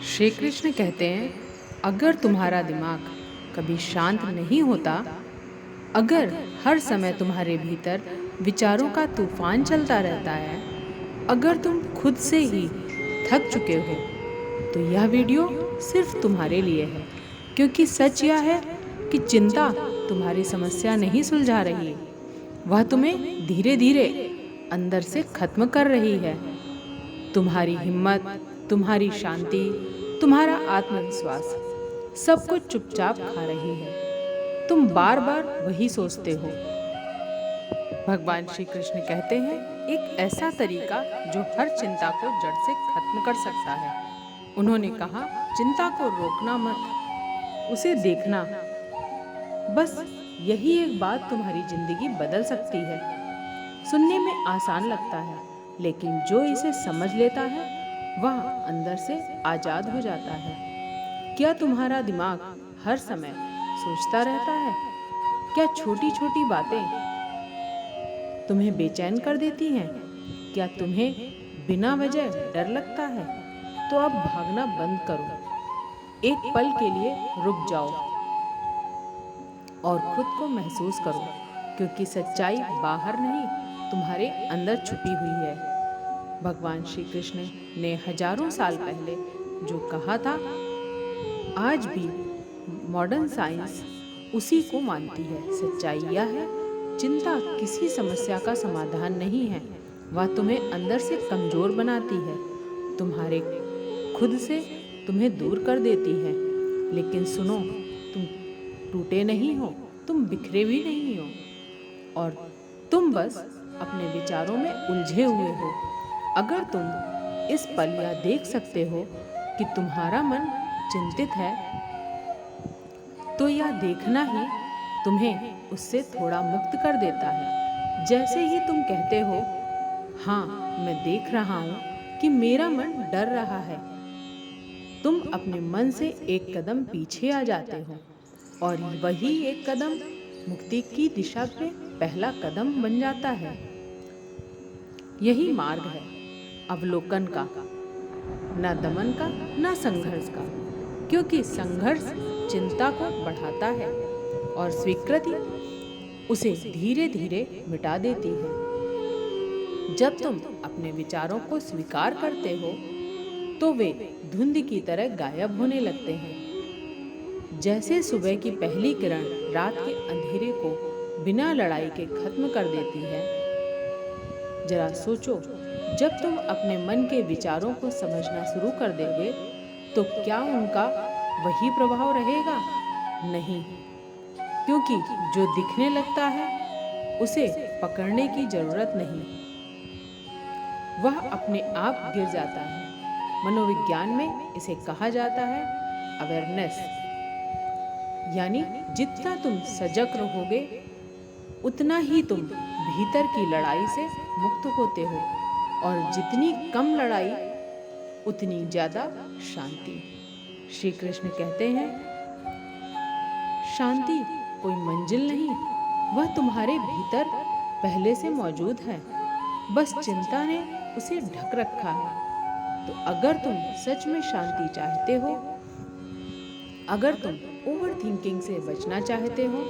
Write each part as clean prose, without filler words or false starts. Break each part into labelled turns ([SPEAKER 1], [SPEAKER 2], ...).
[SPEAKER 1] श्री कृष्ण कहते हैं, अगर तुम्हारा दिमाग कभी शांत नहीं होता, अगर हर समय तुम्हारे भीतर विचारों का तूफान चलता रहता है, अगर तुम खुद से ही थक चुके हो, तो यह वीडियो सिर्फ तुम्हारे लिए है। क्योंकि सच यह है कि चिंता तुम्हारी समस्या नहीं सुलझा रही, वह तुम्हें धीरे धीरे अंदर से खत्म कर रही है। तुम्हारी हिम्मत, तुम्हारी शांति, तुम्हारा आत्मविश्वास सब कुछ चुपचाप खा रही है। तुम बार बार वही सोचते हो। भगवान श्री कृष्ण कहते हैं, एक ऐसा तरीका जो हर चिंता को जड़ से खत्म कर सकता है। उन्होंने कहा, चिंता को रोकना मत, उसे देखना। बस यही एक बात तुम्हारी जिंदगी बदल सकती है। सुनने में आसान लगता है, लेकिन जो इसे समझ लेता है वह अंदर से आजाद हो जाता है। क्या तुम्हारा दिमाग हर समय सोचता रहता है? क्या छोटी छोटी बातें तुम्हें बेचैन कर देती हैं? क्या तुम्हें बिना वजह डर लगता है? तो अब भागना बंद करो। एक पल के लिए रुक जाओ और खुद को महसूस करो, क्योंकि सच्चाई बाहर नहीं, तुम्हारे अंदर छुपी हुई है। भगवान श्री कृष्ण ने हजारों साल पहले जो कहा था, आज भी मॉडर्न साइंस उसी को मानती है। सच्चाई यह है, चिंता किसी समस्या का समाधान नहीं है, वह तुम्हें अंदर से कमजोर बनाती है, तुम्हारे खुद से तुम्हें दूर कर देती है। लेकिन सुनो, तुम टूटे नहीं हो, तुम बिखरे भी नहीं हो, और तुम बस अपने विचारों में उलझे हुए हो। अगर तुम इस पल यह देख सकते हो कि तुम्हारा मन चिंतित है, तो यह देखना ही तुम्हें उससे थोड़ा मुक्त कर देता है। जैसे ही तुम कहते हो, हाँ मैं देख रहा हूँ कि मेरा मन डर रहा है, तुम अपने मन से एक कदम पीछे आ जाते हो, और वही एक कदम मुक्ति की दिशा में पहला कदम बन जाता है। यही मार्ग है अवलोकन का, न दमन का, न संघर्ष का। क्योंकि संघर्ष चिंता को बढ़ाता है और स्वीकृति उसे धीरे धीरे मिटा देती है। जब तुम अपने विचारों को स्वीकार करते हो, तो वे धुंध की तरह गायब होने लगते हैं। जैसे सुबह की पहली किरण रात के अंधेरे को बिना लड़ाई के खत्म कर देती है। जरा सोचो, जब तुम अपने मन के विचारों को समझना शुरू कर दोगे, तो क्या उनका वही प्रभाव रहेगा? नहीं, क्योंकि जो दिखने लगता है उसे पकड़ने की जरूरत नहीं, वह अपने आप गिर जाता है। मनोविज्ञान में इसे कहा जाता है अवेयरनेस। यानी जितना तुम सजग रहोगे, उतना ही तुम भीतर की लड़ाई से मुक्त होते हो, और जितनी कम लड़ाई उतनी ज्यादा शांति। श्री कृष्ण कहते हैं, शांति कोई मंजिल नहीं, वह तुम्हारे भीतर पहले से मौजूद है, बस चिंता ने उसे ढक रखा है। तो अगर तुम सच में शांति चाहते हो, अगर तुम ओवर थिंकिंग से बचना चाहते हो,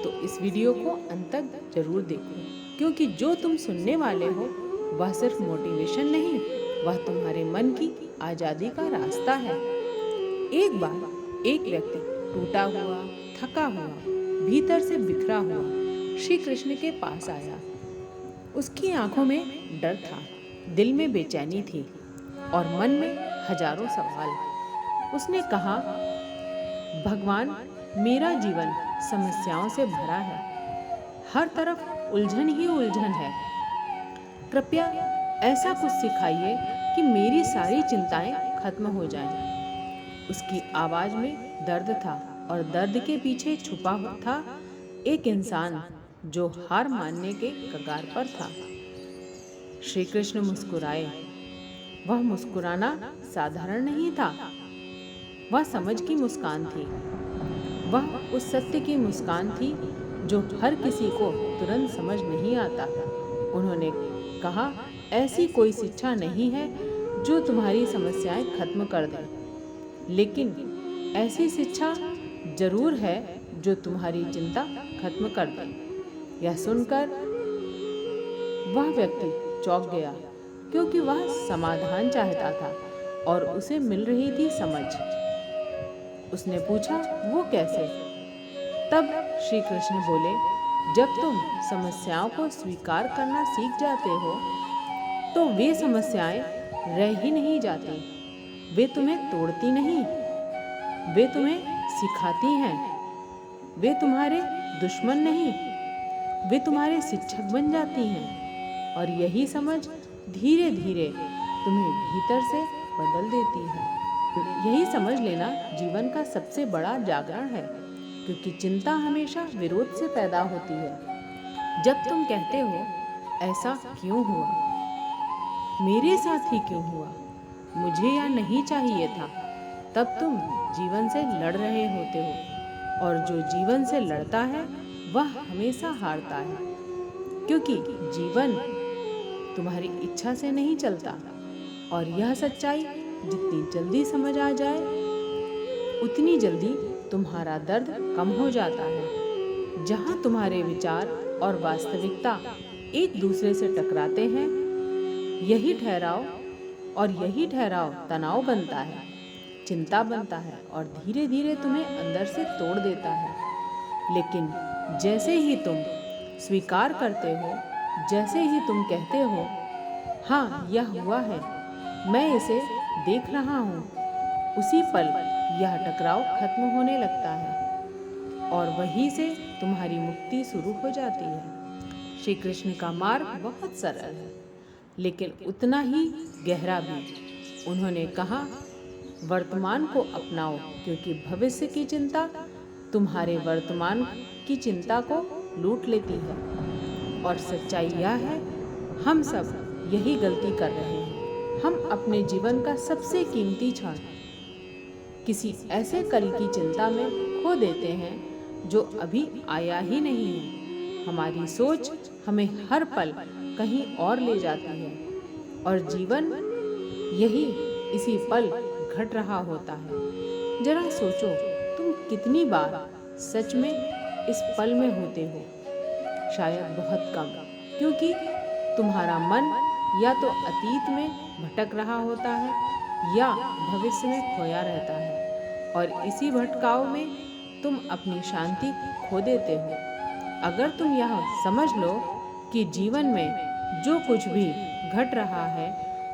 [SPEAKER 1] तो इस वीडियो को अंत तक जरूर देखो, क्योंकि जो तुम सुनने वाले हो वह सिर्फ मोटिवेशन नहीं, वह तुम्हारे मन की आज़ादी का रास्ता है। एक बार एक व्यक्ति टूटा हुआ, थका हुआ, भीतर से बिखरा हुआ श्री कृष्ण के पास आया। उसकी आंखों में डर था, दिल में बेचैनी थी और मन में हजारों सवाल। उसने कहा, भगवान, मेरा जीवन समस्याओं से भरा है, हर तरफ उलझन ही उलझन है, कृपया ऐसा कुछ सिखाइए कि मेरी सारी चिंताएं खत्म हो जाएं। उसकी आवाज में दर्द था, और दर्द के पीछे छुपा था एक इंसान जो हार मानने के कगार पर था। श्री कृष्ण मुस्कुराए। वह मुस्कुराना साधारण नहीं था, वह समझ की मुस्कान थी। वह उस सत्य की मुस्कान थी जो हर किसी को तुरंत समझ नहीं आता। उन्होंने कहा, ऐसी कोई शिक्षा नहीं है जो तुम्हारी समस्याएं खत्म कर दे, लेकिन ऐसी शिक्षा जरूर है जो तुम्हारी चिंता खत्म कर दे। यह सुनकर वह व्यक्ति चौंक गया, क्योंकि वह समाधान चाहता था और उसे मिल रही थी समझ। उसने पूछा, वो कैसे? तब श्री कृष्ण बोले, जब तुम समस्याओं को स्वीकार करना सीख जाते हो तो वे समस्याएं रह ही नहीं जाती। वे तुम्हें तोड़ती नहीं, वे तुम्हें सिखाती हैं। वे तुम्हारे दुश्मन नहीं, वे तुम्हारे शिक्षक बन जाती हैं। और यही समझ धीरे धीरे तुम्हें भीतर से बदल देती है। यही समझ लेना जीवन का सबसे बड़ा जागरण है, क्योंकि चिंता हमेशा विरोध से पैदा होती है। जब तुम कहते हो, ऐसा क्यों हुआ, मेरे साथ ही क्यों हुआ, मुझे या नहीं चाहिए था, तब तुम जीवन से लड़ रहे होते हो। और जो जीवन से लड़ता है वह हमेशा हारता है, क्योंकि जीवन तुम्हारी इच्छा से नहीं चलता। और यह सच्चाई जितनी जल्दी समझ आ जाए, उतनी जल्दी तुम्हारा दर्द कम हो जाता है। जहाँ तुम्हारे विचार और वास्तविकता एक दूसरे से टकराते हैं, यही ठहराव तनाव बनता है, चिंता बनता है और धीरे धीरे तुम्हें अंदर से तोड़ देता है। लेकिन जैसे ही तुम स्वीकार करते हो, जैसे ही तुम कहते हो, हाँ यह हुआ है, मैं इसे देख रहा हूँ, उसी पल यह टकराव खत्म होने लगता है और वहीं से तुम्हारी मुक्ति शुरू हो जाती है। श्री कृष्ण का मार्ग बहुत सरल है, लेकिन उतना ही गहरा भी। उन्होंने कहा, वर्तमान को अपनाओ, क्योंकि भविष्य की चिंता तुम्हारे वर्तमान की चिंता को लूट लेती है। और सच्चाई यह है, हम सब यही गलती कर रहे हैं। हम अपने जीवन का सबसे कीमती क्षण किसी ऐसे कल की चिंता में खो देते हैं जो अभी आया ही नहीं है। हमारी सोच हमें हर पल कहीं और ले जाती है और जीवन यही इसी पल घट रहा होता है। जरा सोचो, तुम कितनी बार सच में इस पल में होते हो? शायद बहुत कम, क्योंकि तुम्हारा मन या तो अतीत में भटक रहा होता है या भविष्य में खोया रहता है, और इसी भटकाव में तुम अपनी शांति खो देते हो। अगर तुम यह समझ लो कि जीवन में जो कुछ भी घट रहा है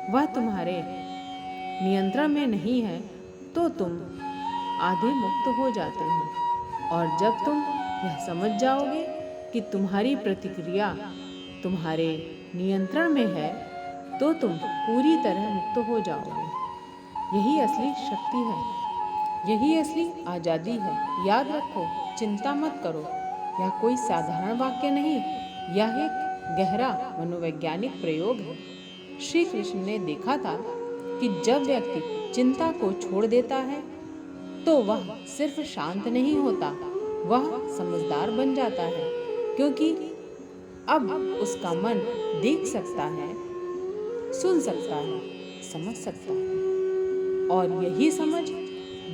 [SPEAKER 1] वह तुम्हारे नियंत्रण में नहीं है, तो तुम आधे मुक्त हो जाते हो। और जब तुम यह समझ जाओगे कि तुम्हारी प्रतिक्रिया तुम्हारे नियंत्रण में है, तो तुम पूरी तरह मुक्त हो जाओगे। यही असली शक्ति है, यही असली आज़ादी है। याद रखो, चिंता मत करो, यह कोई साधारण वाक्य नहीं, यह एक गहरा मनोवैज्ञानिक प्रयोग है। श्री कृष्ण ने देखा था कि जब व्यक्ति चिंता को छोड़ देता है तो वह सिर्फ शांत नहीं होता, वह समझदार बन जाता है, क्योंकि अब उसका मन देख सकता है, सुन सकता है, समझ सकता है। और यही समझ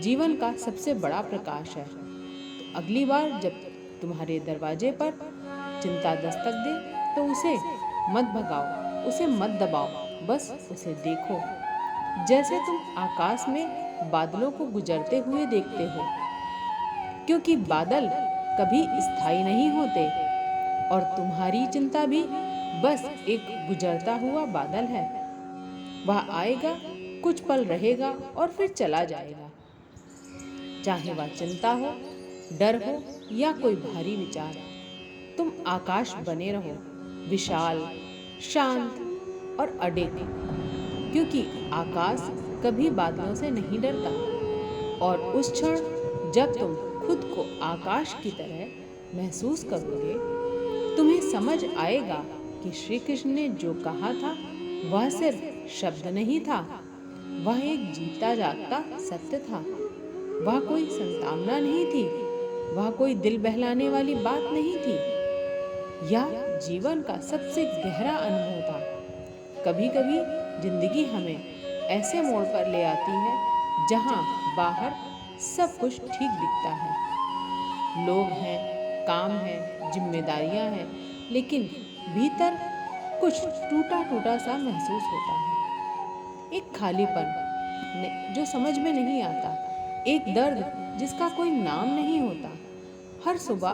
[SPEAKER 1] जीवन का सबसे बड़ा प्रकाश है। तो अगली बार जब तुम्हारे दरवाजे पर चिंता दस्तक दे तो उसे मत भगाओ, उसे मत दबाओ, बस उसे देखो, जैसे तुम आकाश में बादलों को गुजरते हुए देखते हो। क्योंकि बादल कभी स्थायी नहीं होते और तुम्हारी चिंता भी बस एक गुजरता हुआ बादल है। वह आएगा, कुछ पल रहेगा और फिर चला जाएगा। चाहे वह चिंता हो, डर हो या कोई भारी विचार, तुम आकाश बने रहो, विशाल, शांत और अडिग, क्योंकि आकाश कभी बादलों से नहीं डरता। और उस क्षण जब तुम खुद को आकाश की तरह महसूस करोगे, तुम्हें समझ आएगा कि श्री कृष्ण ने जो कहा था वह सिर्फ शब्द नहीं था, वह एक जीता जागता सत्य था। वह कोई संतावना नहीं थी, वह कोई दिल बहलाने वाली बात नहीं थी, यह जीवन का सबसे गहरा अनुभव था। कभी कभी जिंदगी हमें ऐसे मोड़ पर ले आती है जहाँ बाहर सब कुछ ठीक दिखता है। लोग हैं, काम है, जिम्मेदारियां हैं, लेकिन भीतर कुछ टूटा टूटा सा महसूस होता है। एक खालीपन जो समझ में नहीं आता, एक दर्द जिसका कोई नाम नहीं होता। हर सुबह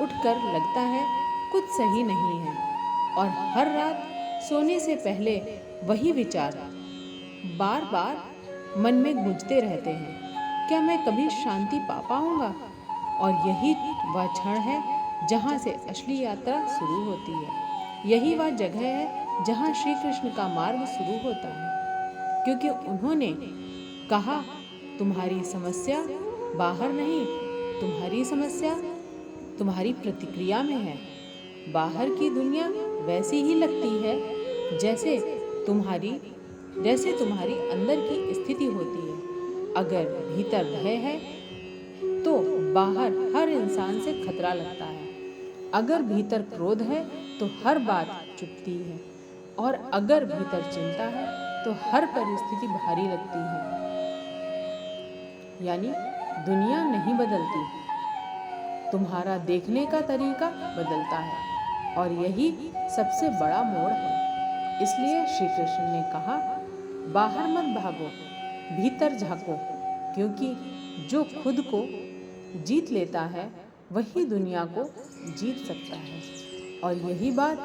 [SPEAKER 1] उठकर लगता है कुछ सही नहीं है, और हर रात सोने से पहले वही विचार बार बार मन में गूंजते रहते हैं, क्या मैं कभी शांति पा पाऊंगा? और यही वह क्षण है जहाँ से असली यात्रा शुरू होती है। यही वह जगह है जहाँ श्री कृष्ण का मार्ग शुरू होता है, क्योंकि उन्होंने कहा, तुम्हारी समस्या बाहर नहीं, तुम्हारी समस्या तुम्हारी प्रतिक्रिया में है। बाहर की दुनिया वैसी ही लगती है जैसे तुम्हारी अंदर की स्थिति होती है। अगर भीतर भय है तो बाहर हर इंसान से खतरा लगता है। अगर भीतर क्रोध है तो हर बात चुभती है, और अगर भीतर चिंता है तो हर परिस्थिति भारी लगती है। यानी दुनिया नहीं बदलती, तुम्हारा देखने का तरीका बदलता है, और यही सबसे बड़ा मोड़ है। इसलिए श्री कृष्ण ने कहा, बाहर मत भागो, भीतर झांको, क्योंकि जो खुद को जीत लेता है वही दुनिया को जीत सकता है। और यही बात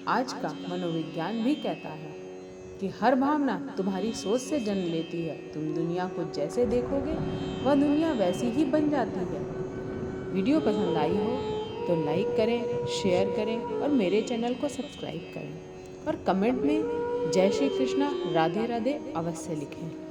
[SPEAKER 1] आज का मनोविज्ञान भी कहता है कि हर भावना तुम्हारी सोच से जन्म लेती है। तुम दुनिया को जैसे देखोगे वह दुनिया वैसी ही बन जाती है। वीडियो पसंद आई हो तो लाइक करें, शेयर करें और मेरे चैनल को सब्सक्राइब करें, और कमेंट में जय श्री कृष्णा, राधे राधे अवश्य लिखें।